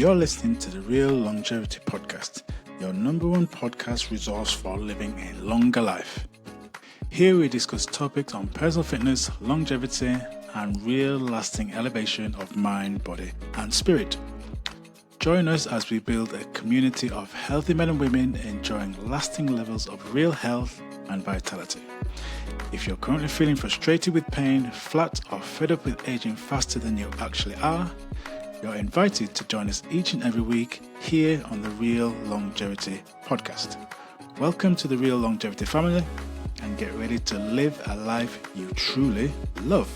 You're listening to the Real Longevity Podcast, your number one podcast resource for living a longer life. Here we discuss topics on personal fitness, longevity, and real lasting elevation of mind, body, and spirit. Join us as we build a community of healthy men and women enjoying lasting levels of real health and vitality. If you're currently feeling frustrated with pain, flat, or fed up with aging faster than you actually are, you're invited to join us each and every week here on the Real Longevity Podcast. Welcome to the Real Longevity family and get ready to live a life you truly love.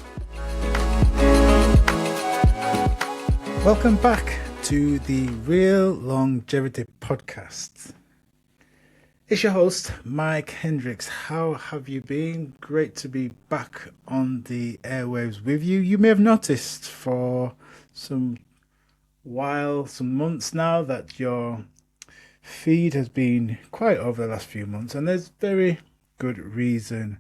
Welcome back to the Real Longevity Podcast. It's your host, Mike Hendricks. How have you been? Great to be back on the airwaves with you. You may have noticed for some months now that your feed has been quiet over the last few months, and there's very good reason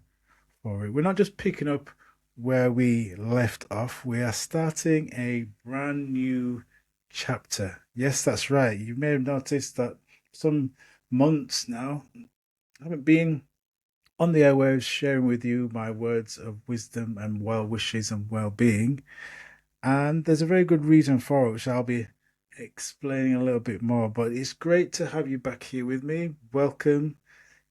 for it. We're not just picking up where we left off, we are starting a brand new chapter. Yes, that's right. You may have noticed that some months now I haven't been on the airwaves sharing with you my words of wisdom and well wishes and well-being, and there's a very good reason for it, which I'll be explaining a little bit more. But it's great to have you back here with me. Welcome.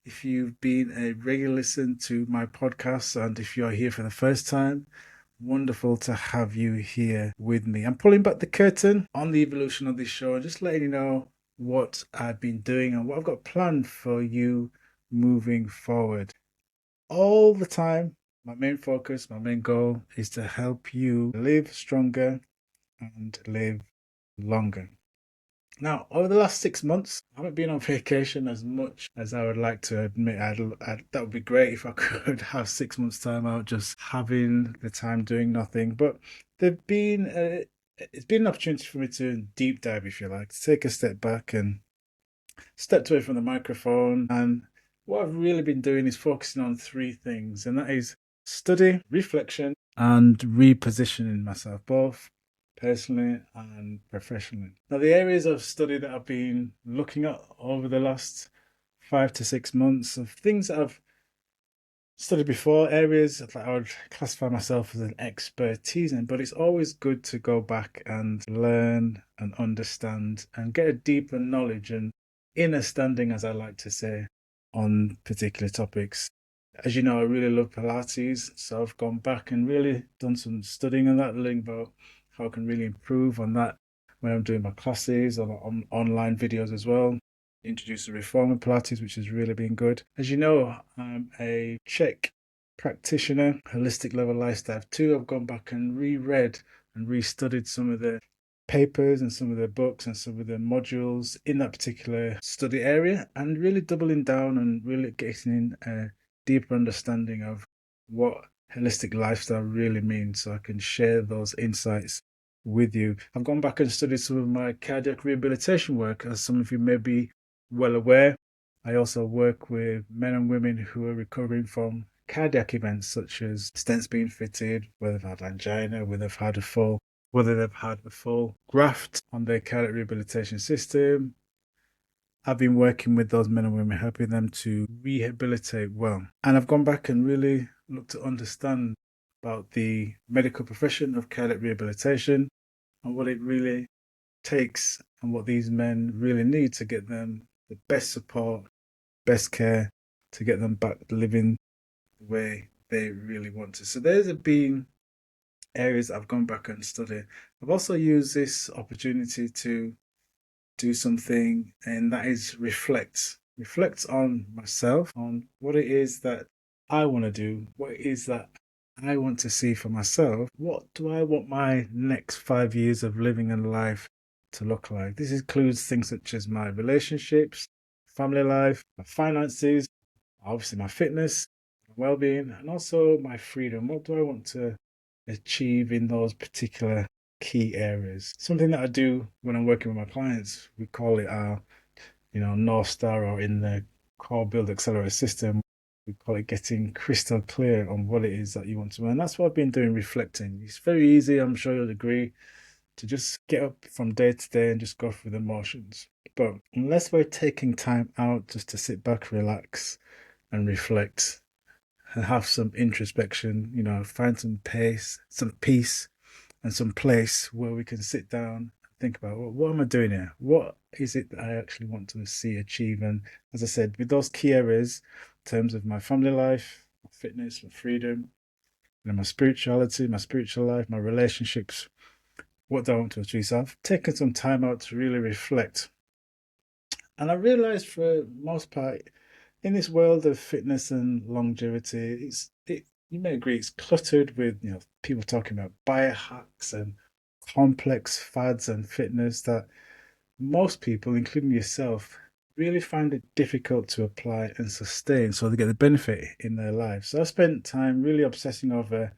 If you've been a regular listener to my podcast, and if you're here for the first time, wonderful to have you here with me. I'm pulling back the curtain on the evolution of this show and just letting you know what I've been doing and what I've got planned for you moving forward. All the time, my main focus, my main goal is to help you live stronger and live longer. Now, over the last 6 months, I haven't been on vacation as much as I would like to admit. That would be great if I could have 6 months time out just having the time doing nothing. But it's been an opportunity for me to deep dive, if you like, to take a step back and step away from the microphone. And what I've really been doing is focusing on three things, and that is study, reflection, and repositioning myself, both personally and professionally. Now, the areas of study that I've been looking at over the last 5 to 6 months of things that I've studied before, areas that I would classify myself as an expertise in, but it's always good to go back and learn and understand and get a deeper knowledge and inner standing, as I like to say, on particular topics. As you know, I really love Pilates, so I've gone back and really done some studying on that, learning about how I can really improve on that when I'm doing my classes or on online videos as well. Introduced the reformer Pilates, which has really been good. As you know, I'm a Czech practitioner, holistic level lifestyle too. I've gone back and reread and restudied some of the papers and some of the books and some of the modules in that particular study area, and really doubling down and really getting a deeper understanding of what holistic lifestyle really means, so I can share those insights with you. I've gone back and studied some of my cardiac rehabilitation work. As some of you may be well aware, I also work with men and women who are recovering from cardiac events such as stents being fitted, whether they've had angina, whether they've had a full graft on their cardiac rehabilitation system. I've been working with those men and women, helping them to rehabilitate well. And I've gone back and really looked to understand about the medical profession of cardiac rehabilitation and what it really takes and what these men really need to get them the best support, best care, to get them back living the way they really want to. So there's been areas I've gone back and studied. I've also used this opportunity to do something, and that is reflect on myself, on what it is that I want to do, what it is that I want to see for myself. What do I want my next 5 years of living and life to look like? This includes things such as my relationships, family life, my finances, obviously my fitness, my well-being, and also my freedom. What do I want to achieve in those particular key areas? Something that I do when I'm working with my clients, we call it our North Star, or in the core build accelerator system, we call it getting crystal clear on what it is that you want to learn. That's what I've been doing, reflecting. It's very easy, I'm sure you'll agree, to just get up from day to day and just go through the motions. But unless we're taking time out just to sit back, relax, and reflect and have some introspection, find some pace, some peace, and some place where we can sit down and think about, well, what am I doing here? What is it that I actually want to see achieve? And as I said, with those key areas, in terms of my family life, my fitness, my freedom, my spirituality, my spiritual life, my relationships, what do I want to achieve? So I've taken some time out to really reflect. And I realized for most part, in this world of fitness and longevity, you may agree it's cluttered with people talking about biohacks and complex fads and fitness that most people, including yourself, really find it difficult to apply and sustain so they get the benefit in their lives. So I spent time really obsessing over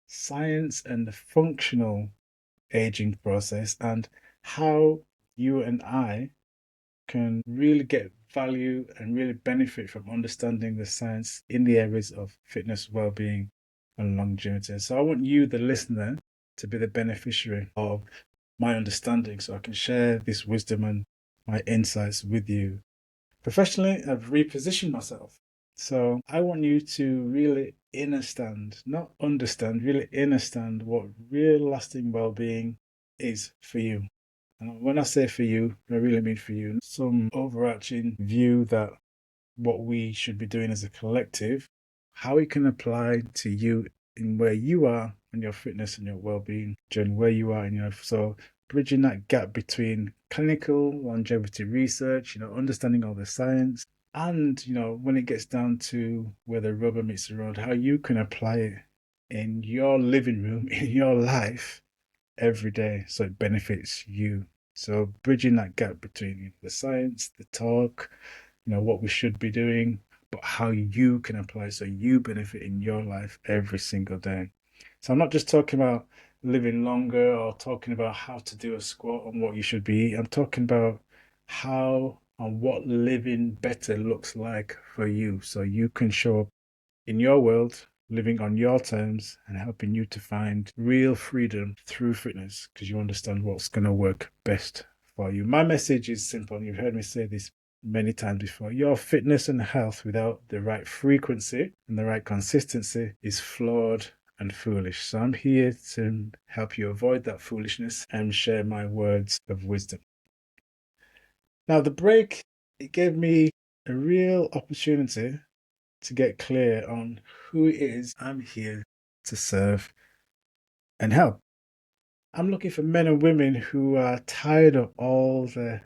science and the functional aging process and how you and I can really get value and really benefit from understanding the science in the areas of fitness, well-being, and longevity. So I want you, the listener, to be the beneficiary of my understanding so I can share this wisdom and my insights with you. Professionally, I've repositioned myself. So I want you to really understand, not understand, really understand what real lasting well-being is for you. And when I say for you, I really mean for you. Some overarching view that what we should be doing as a collective, how it can apply to you in where you are in your fitness and your well-being journey, where you are in your life. So bridging that gap between clinical longevity research, understanding all the science, and when it gets down to where the rubber meets the road, how you can apply it in your living room, in your life every day so it benefits you. So bridging that gap between the science, the talk, what we should be doing, but how you can apply so you benefit in your life every single day. So I'm not just talking about living longer or talking about how to do a squat and what you should be eating. I'm talking about how and what living better looks like for you so you can show up in your world, living on your terms and helping you to find real freedom through fitness because you understand what's going to work best for you. My message is simple, and you've heard me say this many times before. Your fitness and health without the right frequency and the right consistency is flawed and foolish. So I'm here to help you avoid that foolishness and share my words of wisdom. Now, the break, it gave me a real opportunity to get clear on who it is I'm here to serve and help. I'm looking for men and women who are tired of all the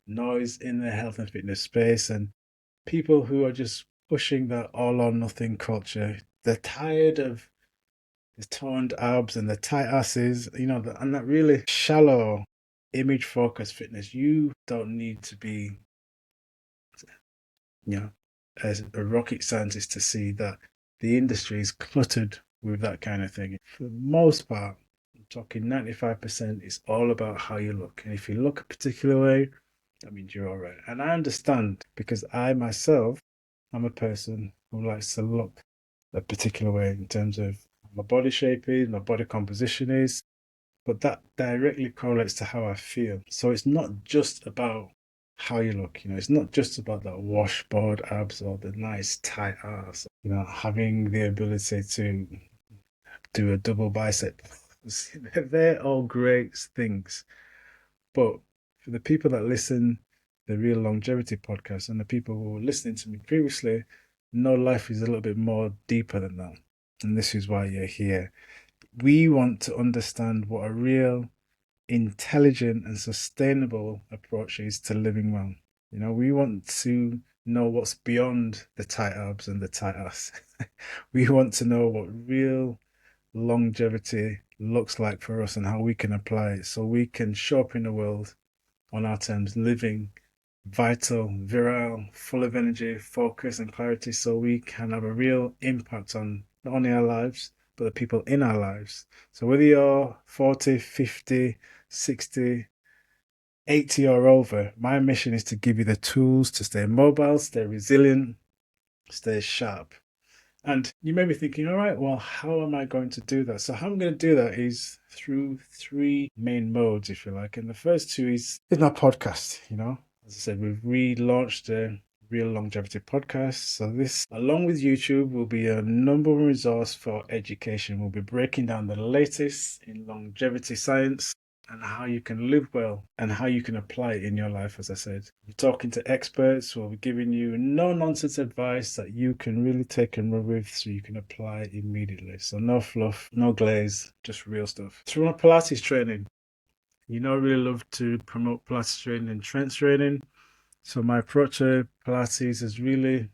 noise in the health and fitness space and people who are just pushing that all or nothing culture. They're tired of the toned abs and the tight asses, and that really shallow image focused fitness. You don't need to be, as a rocket scientist to see that the industry is cluttered with that kind of thing. For the most part, I'm talking 95%, it's all about how you look. And if you look a particular way, that means you're all right. And I understand because I myself, I'm a person who likes to look a particular way in terms of my body shape is, my body composition is, but that directly correlates to how I feel. So it's not just about how you look, it's not just about that washboard abs or the nice tight ass, having the ability to do a double bicep. They're all great things. But for the people that listen, the Real Longevity podcast, and the people who were listening to me previously, know life is a little bit more deeper than that. And this is why you're here. We want to understand what a real intelligent and sustainable approach is to living well. We want to know what's beyond the tight abs and the tight ass. We want to know what real longevity looks like for us and how we can apply it so we can show up in the world on our terms, living vital, virile, full of energy, focus, and clarity so we can have a real impact on not only our lives, but the people in our lives. So whether you're 40, 50, 60, 80 or over, my mission is to give you the tools to stay mobile, stay resilient, stay sharp. And you may be thinking, all right, well, how am I going to do that? So how I'm going to do that is through three main modes, if you like. And the first two is my podcast, As I said, we've relaunched the Real Longevity podcast. So this, along with YouTube, will be a number one resource for education. We'll be breaking down the latest in longevity science and how you can live well and how you can apply it in your life, as I said. We're talking to experts who will be giving you no-nonsense advice that you can really take and run with so you can apply it immediately. So no fluff, no glaze, just real stuff. Through my Pilates training, I really love to promote Pilates training and strength training. So my approach to Pilates has really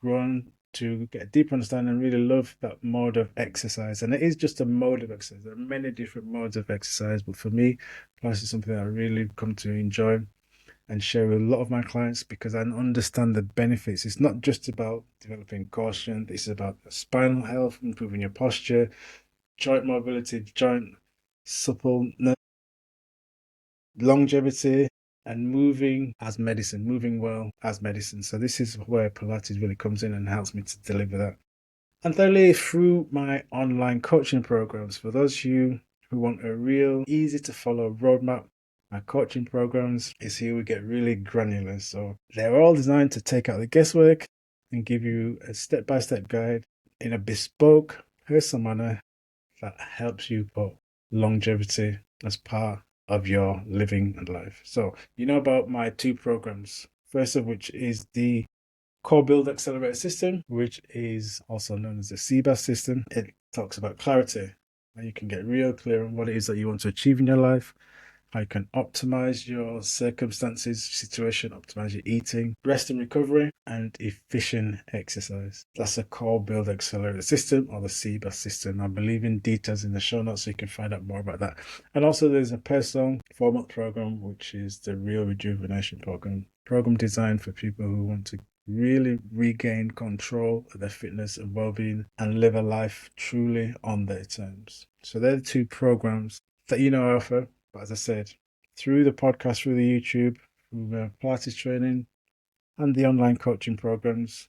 grown to get a deep understanding and really love that mode of exercise. And it is just a mode of exercise. There are many different modes of exercise, but for me, Pilates is something that I really come to enjoy and share with a lot of my clients because I understand the benefits. It's not just about developing core strength, it's about spinal health, improving your posture, joint mobility, joint suppleness, longevity, and moving as medicine, moving well as medicine. So this is where Pilates really comes in and helps me to deliver that. And thirdly, through my online coaching programs, for those of you who want a real easy to follow roadmap, my coaching programs is here we get really granular. So they're all designed to take out the guesswork and give you a step-by-step guide in a bespoke, personal manner that helps you put longevity as part of your living and life. So you know about my two programs. First of which is the Core Build Accelerator System, which is also known as the CBAS system. It talks about clarity, how you can get real clear on what it is that you want to achieve in your life, how you can optimize your circumstances, situation, optimize your eating, rest and recovery, and efficient exercise. That's a Core Build Accelerator System or the CBAS system. I believe in details in the show notes so you can find out more about that. And also there's a personal 4-month program, which is the Real Rejuvenation program designed for people who want to really regain control of their fitness and well-being and live a life truly on their terms. So they're the two programs that I offer. But as I said, through the podcast, through the YouTube, through the Pilates training and the online coaching programs,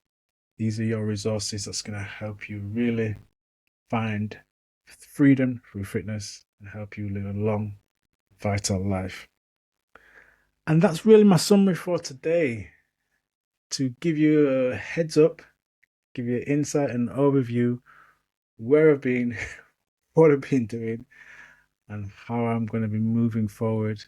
these are your resources that's going to help you really find freedom through fitness and help you live a long, vital life. And that's really my summary for today. To give you a heads up, give you insight and overview where I've been, what I've been doing, and how I'm going to be moving forward,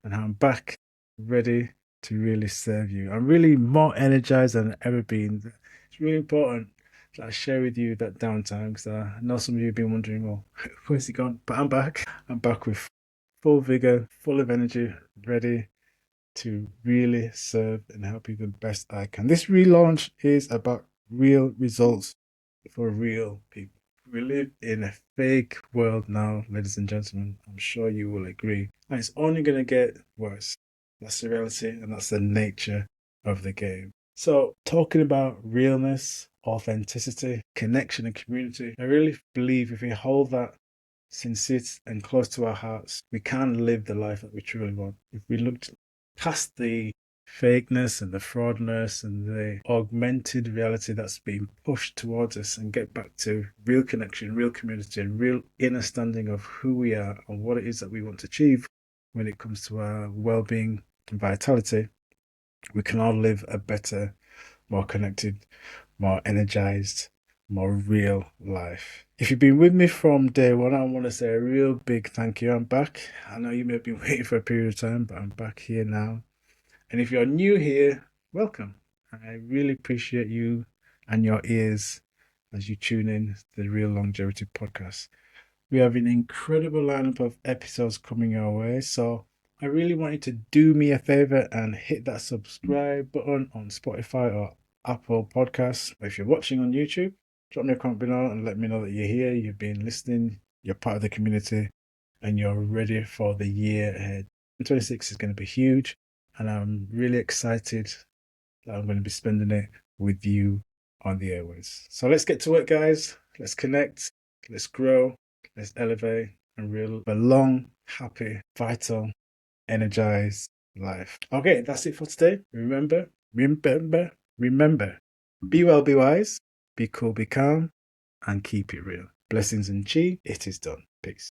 and how I'm back ready to really serve you. I'm really more energized than I've ever been. It's really important that I share with you that downtime because I know some of you have been wondering, well, where's he gone? But I'm back. I'm back with full vigor, full of energy, ready to really serve and help you the best I can. This relaunch is about real results for real people. We live in a fake world now, ladies and gentlemen. I'm sure you will agree. And it's only going to get worse. That's the reality, and that's the nature of the game. So, talking about realness, authenticity, connection, and community, I really believe if we hold that sincere and close to our hearts, we can live the life that we truly want. If we looked past the fakeness and the fraudness and the augmented reality that's being pushed towards us and get back to real connection, real community, and real understanding of who we are and what it is that we want to achieve when it comes to our well-being and vitality, we can all live a better, more connected, more energized, more real life. If you've been with me from day one, I want to say a real big thank you. I'm back. I know you may have been waiting for a period of time, but I'm back here now. And if you're new here, welcome. I really appreciate you and your ears as you tune in to the Real Longevity Podcast. We have an incredible lineup of episodes coming our way, so I really want you to do me a favor and hit that subscribe button on Spotify or Apple Podcasts. If you're watching on YouTube, drop me a comment below and let me know that you're here, you've been listening, you're part of the community, and you're ready for the year ahead. 2026 is going to be huge, and I'm really excited that I'm going to be spending it with you on the airways. So let's get to it, guys. Let's connect, let's grow, let's elevate and live a long, happy, vital, energized life. Okay, that's it for today. Remember, be well, be wise, be cool, be calm, and keep it real. Blessings and chi. It is done. Peace.